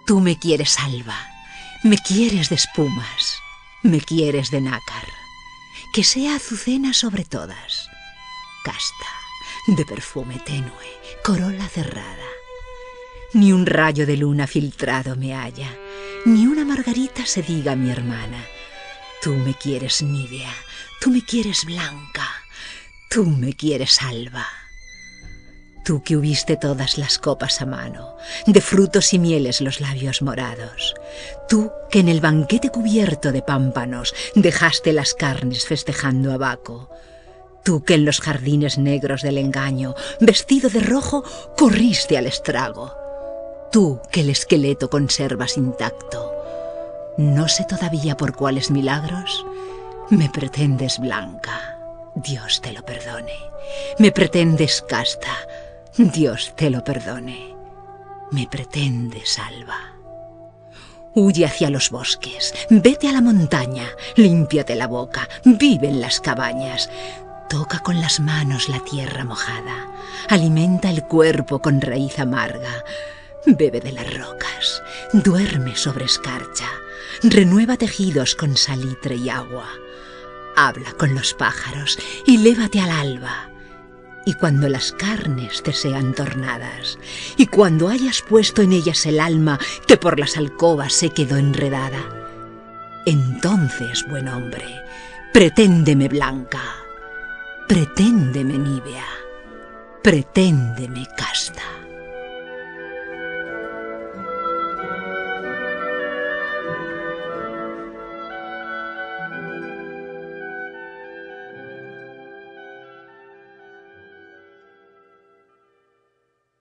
Tú me quieres alba, me quieres de espumas, me quieres de nácar, que sea azucena sobre todas, casta, de perfume tenue, corola cerrada. Ni un rayo de luna filtrado me halla, ni una margarita se diga mi hermana. Tú me quieres nívea, tú me quieres blanca, tú me quieres alba. Tú que hubiste todas las copas a mano, de frutos y mieles los labios morados. Tú que en el banquete cubierto de pámpanos dejaste las carnes festejando a Baco. Tú que en los jardines negros del engaño, vestido de rojo, corriste al estrago. Tú que el esqueleto conservas intacto. No sé todavía por cuáles milagros me pretendes blanca, Dios te lo perdone. Me pretendes casta, Dios te lo perdone. Me pretendes alba. Huye hacia los bosques, vete a la montaña, límpiate la boca, vive en las cabañas. Toca con las manos la tierra mojada, alimenta el cuerpo con raíz amarga. Bebe de las rocas, duerme sobre escarcha, renueva tejidos con salitre y agua. Habla con los pájaros y lévate al alba. Y cuando las carnes te sean tornadas, y cuando hayas puesto en ellas el alma que por las alcobas se quedó enredada, entonces, buen hombre, preténdeme blanca, preténdeme nívea, preténdeme casta.